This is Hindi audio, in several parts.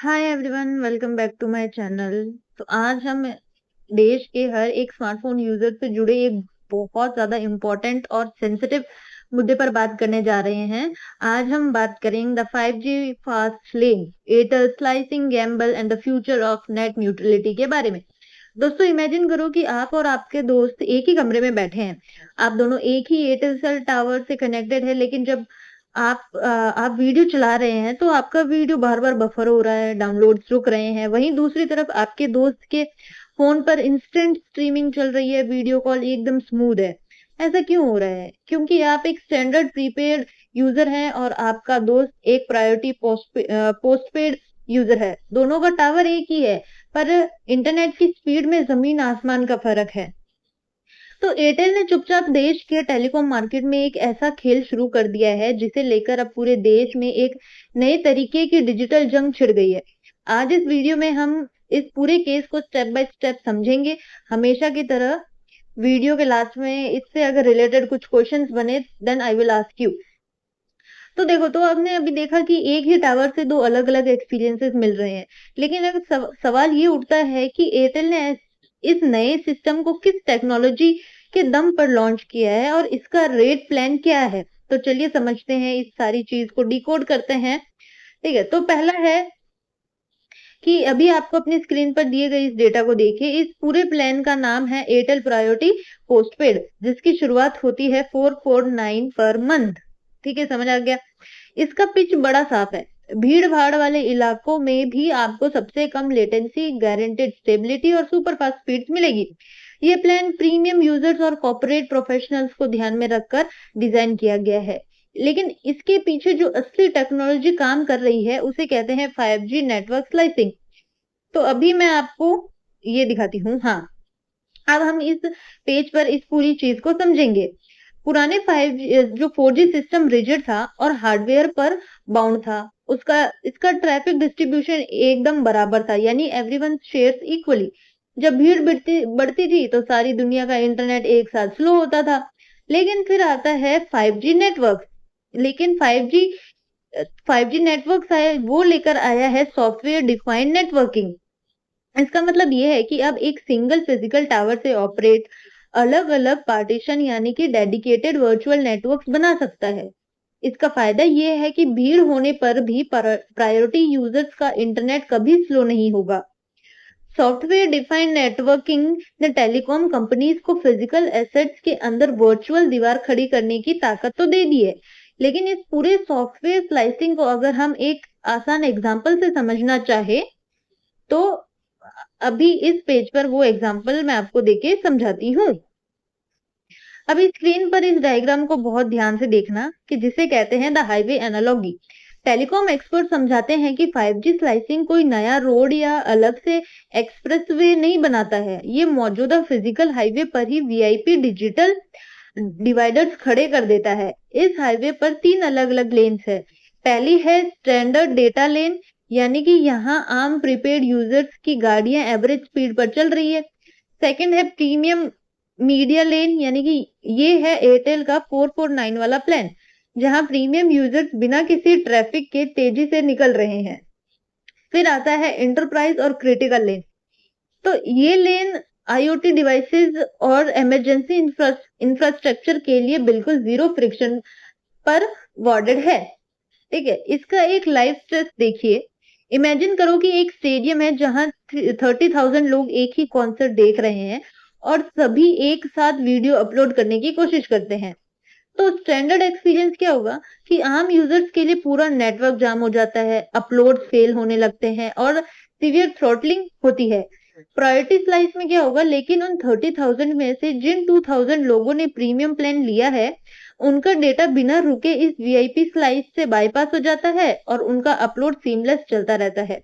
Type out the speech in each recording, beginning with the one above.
Hi everyone, welcome back to my channel. तो आज हम देश के हर एक स्मार्टफोन यूजर से जुड़े एक बहुत ज्यादा इम्पोर्टेंट और सेंसिटिव मुद्दे पर बात करने जा रहे हैं। आज हम बात करेंगे the 5G fast lane, Airtel slicing Gamble and the future of net neutrality के बारे में। दोस्तों, इमेजिन करो कि आप और आपके दोस्त एक ही कमरे में बैठे हैं। आप दोनों एक ही एयरटेल सेल टावर से कनेक्टेड है, लेकिन जब आप वीडियो चला रहे हैं तो आपका वीडियो बार-बार बफर हो रहा है, डाउनलोड्स रुक रहे हैं। वहीं दूसरी तरफ आपके दोस्त के फ़ोन पर इंस्टेंट स्ट्रीमिंग चल रही है, वीडियो कॉल एकदम स्मूथ है। ऐसा क्यों हो रहा है? क्योंकि आप एक स्टैंडर्ड प्रीपेड यूज़र हैं और आपका दोस्त एक प्रायोरिटी पोस्टपेड यूज़र है। दोनों का टावर एक ही है, पर इंटरनेट की स्पीड में ज़मीन-आसमान का फ़र्क है। तो एयरटेल ने चुपचाप देश के टेलीकॉम मार्केट में एक ऐसा खेल शुरू कर दिया है जिसे लेकर अब पूरे देश में एक नए तरीके की डिजिटल जंग छिड़ गई है। आज इस वीडियो में हम इस पूरे केस को स्टेप बाय स्टेप समझेंगे। हमेशा की तरह वीडियो के लास्ट में इससे अगर रिलेटेड कुछ क्वेश्चंस बने then I will ask you. तो देखो, तो हमने अभी देखा कि एक ही टावर से दो अलग-अलग एक्सपीरियंसेस मिल रहे हैं। लेकिन अगर सवाल ये उठता है कि एयरटेल ने इस नए सिस्टम को किस टेक्नोलॉजी के दम पर लॉन्च किया है और इसका रेट प्लान क्या है? तो चलिए समझते हैं, इस सारी चीज़ को डिकोड करते हैं। ठीक है, तो पहला है कि अभी आपको अपनी स्क्रीन पर दिए गए इस डेटा को देखिए। इस पूरे प्लान का नाम है एयरटेल प्रायोरिटी पोस्टपेड, जिसकी शुरुआत होती है 449 पर मंथ। ठीक है, समझ आ गया? इसका पिच बड़ा साफ है। भीड़-भाड़ वाले इलाकों में भी आपको सबसे कम लेटेंसी, गारंटीड स्टेबिलिटी और सुपर फास्ट स्पीड्स मिलेगी। ये प्लान प्रीमियम यूजर्स और कॉर्पोरेट प्रोफेशनल्स को ध्यान में रखकर डिजाइन किया गया है। लेकिन इसके पीछे जो असली टेक्नोलॉजी काम कर रही है उसे कहते हैं 5G नेटवर्क स्लाइसिंग। तो अभी मैं आपको ये दिखाती हूँ। हाँ, अब हम इस पेज पर इस पूरी चीज को समझेंगे। पुराने 5G जो 4G सिस्टम रिजिड था और हार्डवेयर पर बाउंड था। उसका इसका ट्रैफिक डिस्ट्रीब्यूशन एकदम बराबर था, यानी एवरीवन शेयर्स इक्वली। जब भीड़ बढ़ती बढ़ती थी तो सारी दुनिया का इंटरनेट एक साथ स्लो होता था। लेकिन फिर आता है 5G नेटवर्क। लेकिन 5G नेटवर्क वो लेकर आया है सॉफ्टवेयर डिफाइंड नेटवर्किंग। इसका मतलब ये है कि अब एक सिंगल फिजिकल टावर से ऑपरेट अलग-अलग पार्टीशन यानी कि डेडिकेटेड वर्चुअल नेटवर्क्स बना सकता है। इसका फायदा ये है कि भीड़ होने पर भी प्रायोरिटी यूजर्स का इंटरनेट कभी स्लो नहीं होगा। सॉफ्टवेयर डिफाइंड नेटवर्किंग ने टेलीकॉम कंपनीज को फिजिकल एसेट्स के अंदर वर्चुअल दीवार खड़ी करने की ताकत तो दे दी है, लेकिन इस पूरे सॉफ्टवेयर स्लाइसिंग को अगर हम एक आसान एग्जांपल से समझना चाहे तो अभी इस पेज पर वो एग्जांपल मैं आपको देके समझाती हूँ। अभी स्क्रीन पर इस डायग्राम को बहुत ध्यान से देखना कि जिसे कहते हैं the highway analogy. Telecom expert समझाते हैं कि 5G स्लाइसिंग कोई नया रोड या अलग से एक्सप्रेसवे नहीं बनाता है। ये मौजूदा फिजिकल हाईवे पर ही वीआईपी डिजिटल डिवाइडर्स खड़े कर देता है। इस हाईवे पर 3 अलग-अलग लेन्स है। पहली है स्टैंडर्ड डेटा लेन, यानी कि यहाँ आम प्रीपेड यूजर्स की गाड़ियां एवरेज स्पीड पर चल रही है। सेकंड है प्रीमियम मीडिया लेन, यानी कि ये है एयरटेल का 449 वाला प्लान, जहां प्रीमियम यूजर्स बिना किसी ट्रैफिक के तेजी से निकल रहे हैं। फिर आता है एंटरप्राइज और क्रिटिकल लेन। तो ये लेन आईओटी डिवाइसेस और इमरजेंसी इंफ्रास्ट्रक्चर के लिए बिल्कुल जीरो फ्रिक्शन पर वार्डेड है। ठीक है, इसका एक लाइव स्ट्रेस देखिए। इमेजिन करो कि एक स्टेडियम है जहां 30,000 लोग एक ही कॉन्सर्ट देख रहे हैं और सभी एक साथ वीडियो अपलोड करने की कोशिश करते हैं। तो स्टैंडर्ड एक्सपीरियंस क्या होगा कि आम यूजर्स के लिए पूरा नेटवर्क जाम हो जाता है, अपलोड फेल होने लगते हैं और सीवियर थ्रॉटलिंग होती है। प्रायोरिटी स्लाइस में क्या होगा, लेकिन उन 30,000 में से जिन 2,000 लोगों ने प्रीमियम प्लान लिया है, उनका डेटा बिना रुके इस वीआईपी स्लाइस से बाईपास हो जाता है और उनका अपलोड सीमलेस चलता रहता है।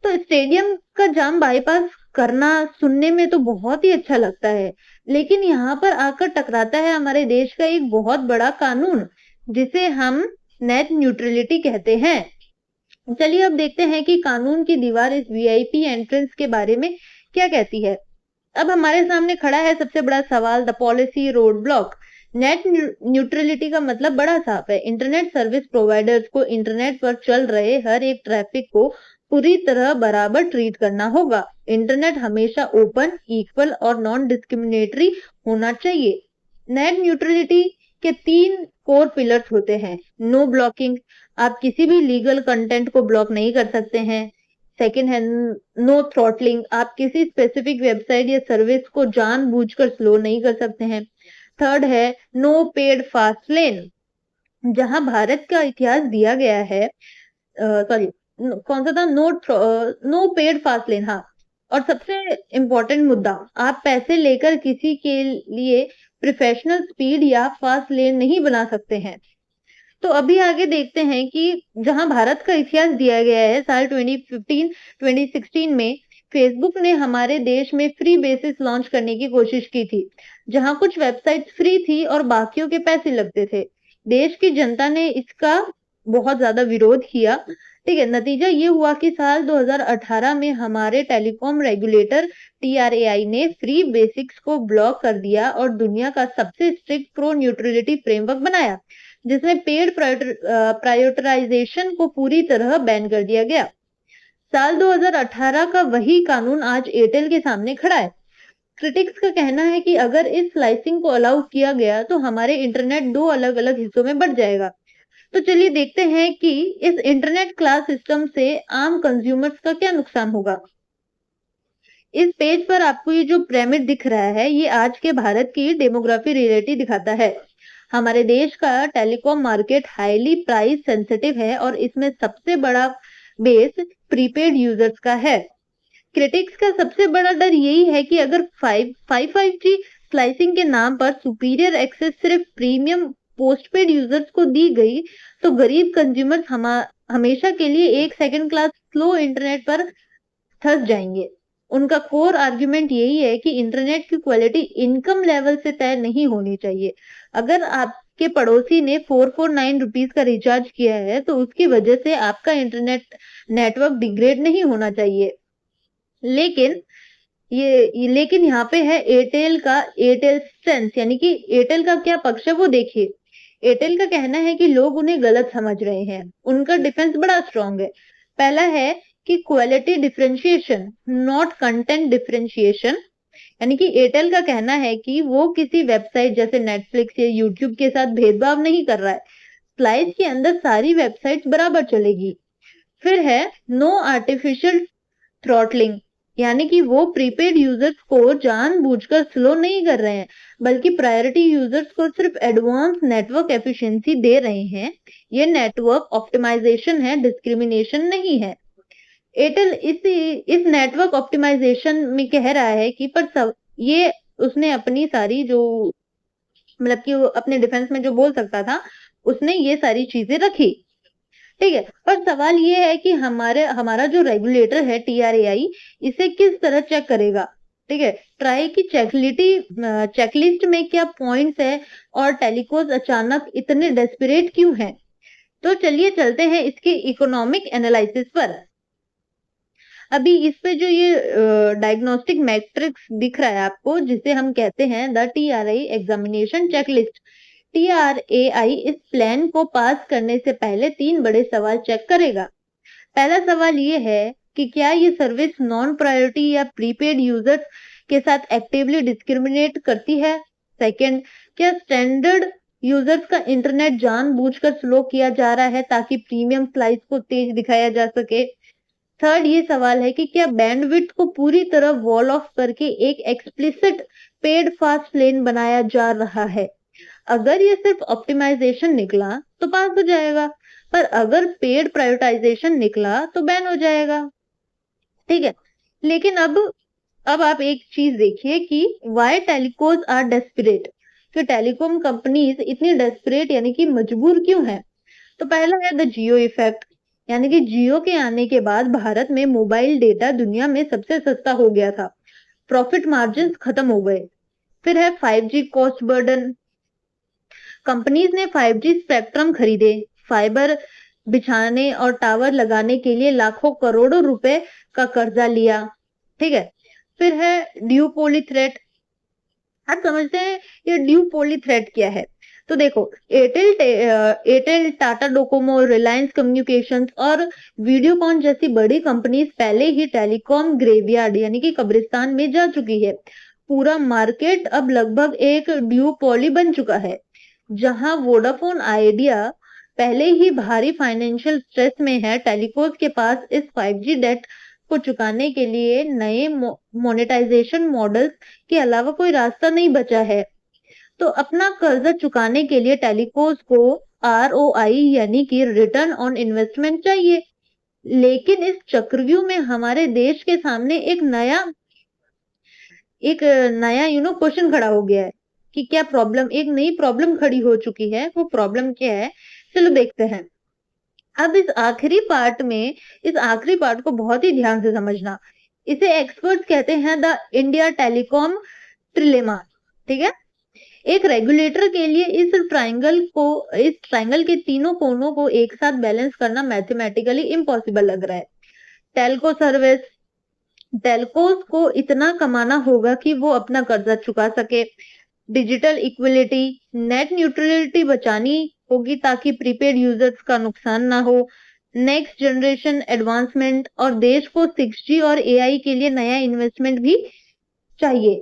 तो स्टेडियम का जाम बाईपास करना सुनने में तो बहुत ही अच्छा लगता है, लेकिन यहाँ पर आकर टकराता है हमारे देश का एक बहुत बड़ा कानून, जिसे हम नेट न्यूट्रलिटी कहते हैं। चलिए अब देखते हैं कि कानून की दीवार इस वीआईपी एंट्रेंस के बारे में क्या कहती है। अब हमारे सामने खड़ा है सबसे बड़ा सवाल, the policy road block. Net neutrality का मतलब बड़ा साफ है, इंटरनेट सर्विस प्रोवाइडर्स को इंटरनेट पर चल रहे हर एक ट्रैफिक को पूरी तरह बराबर ट्रीट करना होगा। इंटरनेट हमेशा ओपन, इक्वल और नॉन डिस्क्रिमिनेटरी होना चाहिए। नेट न्यूट्रलिटी के 3 कोर पिलर्स होते हैं। नो ब्लॉकिंग, आप किसी भी लीगल कंटेंट को ब्लॉक नहीं कर सकते हैं। सेकंड है नो थ्रॉटलिंग, आप किसी स्पेसिफिक वेबसाइट या सर्विस को जानबूझकर स्लो नहीं कर सकते हैं। थर्ड है नो पेड फास्ट लेन, जहां भारत का इतिहास दिया गया है, सॉरी कौन सा था, नो पेड फास्ट लेन, हाँ। और सबसे इम्पोर्टेंट मुद्दा, आप पैसे लेकर किसी के लिए प्रोफेशनल स्पीड या फास्ट लेन नहीं बना सकते हैं। तो अभी आगे देखते हैं कि जहां भारत का इतिहास दिया गया है, साल 2016 में फेसबुक ने हमारे देश में फ्री बेसिस लॉन्च करने की कोशिश की थी, जहां कुछ वेबसाइट्स फ्री थी और बाकियों के पैसे लगते थे। देश की जनता ने इसका बहुत ज्यादा विरोध किया। ठीक है, नतीजा ये हुआ कि साल 2018 में हमारे टेलीकॉम रेगुलेटर TRAI ने फ्री बेसिक्स को ब्लॉक कर दिया और दुनिया का सबसे स्ट्रिक्ट प्रो न्यूट्रलिटी फ्रेमवर्क बनाया, जिसमें पेड प्रायोरिटाइजेशन को पूरी तरह बैन कर दिया गया। साल 2018 का वही कानून आज एयरटेल के सामने खड़ा है। क्रिटिक्स का कहना है कि अगर इस स्लाइसिंग को अलाउ किया गया तो हमारे इंटरनेट 2 अलग-अलग हिस्सों में बढ़ जाएगा। तो चलिए देखते हैं कि इस इंटरनेट क्लास सिस्टम से आम कंज्यूमर्स का क्या नुकसान होगा। इस पेज पर आपको ये जो पिरामिड दिख रहा है, ये आज के भारत की डेमोग्राफी रियलिटी दिखाता है। हमारे देश का telecom market highly price sensitive है और इसमें सबसे बड़ा बेस प्रीपेड यूजर्स का है। क्रिटिक्स का सबसे बड़ा डर यही है कि अगर 5G स्लाइसिंग के नाम पर सुपीरियर एक्सेस सिर्फ प्रीमियम पोस्टपेड यूजर्स को दी गई, तो गरीब कंज्यूमर्स हमेशा के लिए एक सेकंड क्लास स्लो इंटरनेट पर फंस जाएंगे। उनका कोर आर्गुमेंट यही है कि इंटरनेट की क्वालिटी इनकम लेवल से तय नहीं होनी चाहिए। अगर आपके पड़ोसी ने 449 रुपीज का रिचार्ज किया है, तो उसकी वजह से आपका इंटरनेट नेटवर्क डिग्रेड नहीं होना चाहिए। लेकिन लेकिन यहाँ पे है एयरटेल स्ट्रेंथ, यानी कि एयरटेल का क्या पक्ष है वो देखिए। एयरटेल का कहना है कि लोग उन्हें गलत समझ रहे हैं। उनका डिफेंस बड़ा स्ट्रांग है। पहला है कि quality differentiation, not content differentiation, यानी कि एयरटेल का कहना है कि वो किसी वेबसाइट जैसे नेटफ्लिक्स या यूट्यूब के साथ भेदभाव नहीं कर रहा है। स्लाइस के अंदर सारी वेबसाइट्स बराबर चलेगी। फिर है नो आर्टिफिशियल थ्रॉटलिंग, यानी कि वो प्रीपेड यूजर्स को जानबूझकर स्लो नहीं कर रहे हैं, बल्कि प्रायोरिटी यूजर्स को सिर्फ एडवांस नेटवर्क एफिशिएंसी दे रहे हैं। ये नेटवर्क ऑप्टिमाइजेशन है, डिस्क्रिमिनेशन नहीं है। एयरटेल इस नेटवर्क ऑप्टिमाइजेशन में कह रहा है कि ये उसने अपनी सारी जो मतलब कि वो अपने डिफेंस में जो बोल सकता था, उसने ये सारी चीजें रखी। ठीक है, पर सवाल ये है कि हमारा जो रेगुलेटर है TRAI, इसे किस तरह चेक करेगा। ठीक है, ट्राई की चेकलिस्ट में क्या पॉइंट्स है और टेलीकॉज अचानक इतने डेस्परेट क्यों हैं। तो चलिए चलते हैं इसके इकोनॉमिक एनालिसिस पर। अभी इस पे जो ये डायग्नोस्टिक मैट्रिक्स दिख रहा है आपको, जिसे हम कहते हैं the TRAI examination checklist. TRAI इस प्लान को पास करने से पहले 3 बड़े सवाल चेक करेगा। पहला सवाल ये है कि क्या ये सर्विस नॉन प्रायोरिटी या प्रीपेड यूजर्स के साथ एक्टिवली डिस्क्रिमिनेट करती है। सेकंड, क्या स्टैंडर्ड यूजर्स का इंटरनेट जानबूझकर स्लो किया जा रहा है ताकि प्रीमियम स्लाइस को तेज दिखाया जा सके। थर्ड ये सवाल है कि क्या बैंडविड्थ को पूरी तरह वॉल ऑफ करके एक एक्सप्लिसिट पेड फास्ट लेन बनाया जा रहा है। अगर ये सिर्फ ऑप्टिमाइजेशन निकला तो पास हो जाएगा, पर अगर पेड प्रायोरिटाइजेशन निकला तो बैन हो जाएगा। ठीक है, लेकिन अब आप एक चीज देखिए कि वाई टेलीकॉज आर डेस्परेट, कि टेलीकॉम कंपनीज इतनी डेस्परेट यानी कि मजबूर क्यों है। तो पहला है द जियो इफेक्ट, यानी कि जियो के आने के बाद भारत में मोबाइल डेटा दुनिया में सबसे सस्ता हो गया था, प्रॉफिट मार्जिन खत्म हो गए। फिर है 5G कॉस्ट बर्डन, कंपनीज ने 5G स्पेक्ट्रम खरीदे, फाइबर बिछाने और टावर लगाने के लिए लाखों करोड़ों रुपए का कर्जा लिया। ठीक है, फिर है ड्यूपोली थ्रेट। आप समझते हैं ये ड्यूपोली थ्रेट क्या है। तो देखो, Airtel, Tata Docomo, Reliance communications और वीडियोकॉन जैसी बड़ी कंपनीज पहले ही टेलीकॉम ग्रेवयार्ड यानी कि कब्रिस्तान में जा चुकी है। पूरा मार्केट अब लगभग एक ड्यूओपोली बन चुका है। जहां वोडाफोन आइडिया पहले ही भारी फाइनेंशियल स्ट्रेस में है, टेलीकॉम के पास इस 5G डेट को चुकाने के लिए नए मोनेटाइजेशन मॉडल्स के अलावा कोई रास्ता नहीं बचा है। तो अपना कर्जा चुकाने के लिए टेलीकॉम को ROI यानी कि रिटर्न ऑन इन्वेस्टमेंट चाहिए। लेकिन इस चक्रव्यूह में हमारे देश के सामने एक नया क्वेश्चन खड़ा हो गया है कि क्या प्रॉब्लम, एक नई प्रॉब्लम खड़ी हो चुकी है। वो प्रॉब्लम क्या है, चलो देखते हैं। अब इस आखिरी पार्ट को बहुत ही ध्यान से समझना। इसे एक्सपर्ट्स कहते हैं द इंडिया टेलीकॉम ट्रिलेमा। ठीक है, एक रेगुलेटर के लिए इस ट्रायंगल के तीनों कोनों को एक साथ बैलेंस करना मैथमेटिकली इम्पॉसिबल लग रहा है। टेलकोस को इतना कमाना होगा कि वो अपना कर्जा चुका सके, डिजिटल इक्विलिटी, नेट न्यूट्रलिटी बचानी होगी ताकि प्रीपेड यूजर्स का नुकसान ना हो, नेक्स्ट जनरेशन एडवांसमेंट, और देश को 6G और AI के लिए नया इन्वेस्टमेंट भी चाहिए।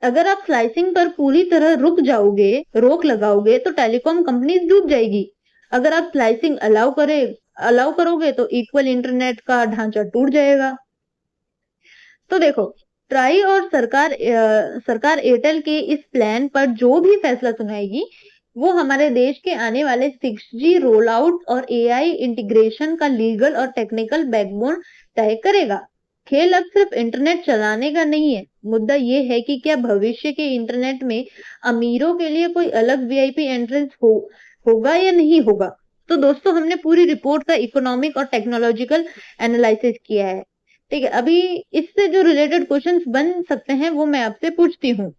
अगर आप स्लाइसिंग पर पूरी तरह रोक लगाओगे तो टेलीकॉम कंपनीज डूब जाएगी। अगर आप स्लाइसिंग अलाउ करोगे तो इक्वल इंटरनेट का ढांचा टूट जाएगा। तो देखो, ट्राई और सरकार एयरटेल के इस प्लान पर जो भी फैसला सुनाएगी वो हमारे देश के आने वाले 6G रोल आउट और AI इंटीग्रेशन का लीगल और टेक्निकल बैकबोन तय करेगा। खेल अब सिर्फ इंटरनेट चलाने का नहीं है, मुद्दा ये है कि क्या भविष्य के इंटरनेट में अमीरों के लिए कोई अलग VIP एंट्रेंस होगा या नहीं होगा। तो दोस्तों, हमने पूरी रिपोर्ट का इकोनॉमिक और टेक्नोलॉजिकल एनालिसिस किया है। ठीक है, अभी इससे जो रिलेटेड क्वेश्चंस बन सकते हैं वो मैं आपसे पूछती हूँ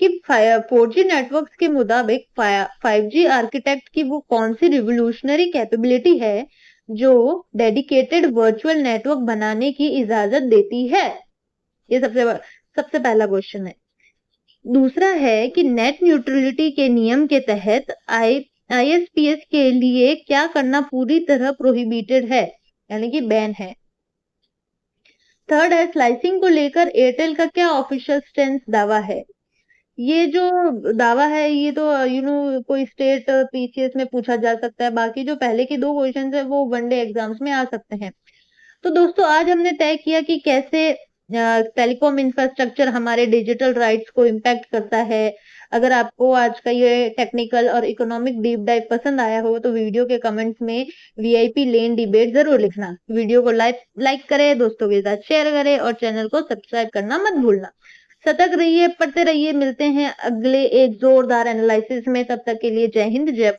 कि 4G नेटवर्क्स के मुताबिक 5G आर्किटेक्ट की वो कौन सी रिवोल्यूशनरी कैपेबिलिटी है जो डेडिकेटेड वर्चुअल नेटवर्क बनाने की इजाजत देती है। ये सबसे पहला क्वेश्चन है। दूसरा है कि नेट न्यूट्रलिटी के नियम के तहत ISPs के लिए क्या करना पूरी तरह प्रोहिबिटेड है, यानी कि बैन है। थर्ड है, स्लाइसिंग को लेकर एयरटेल का क्या ऑफिशियल स्टैंड दावा है। ये जो दावा है ये तो कोई स्टेट PCS में पूछा जा सकता है। बाकी जो पहले के 2 क्वेश्चन है वो वनडे एग्जाम्स में आ सकते हैं। तो दोस्तों, आज हमने तय किया कि कैसे टेलीकॉम इंफ्रास्ट्रक्चर हमारे डिजिटल राइट्स को इम्पैक्ट करता है। अगर आपको आज का ये टेक्निकल और इकोनॉमिक डीप डाइव पसंद आया हो तो वीडियो के कमेंट्स में VIP लेन डिबेट जरूर लिखना। वीडियो को लाइक करें, दोस्तों के साथ शेयर करें और चैनल को सब्सक्राइब करना मत भूलना। सतर्क रहिए, पढ़ते रहिए। मिलते हैं अगले एक जोरदार एनालिसिस में। तब तक के लिए जय हिंद, जय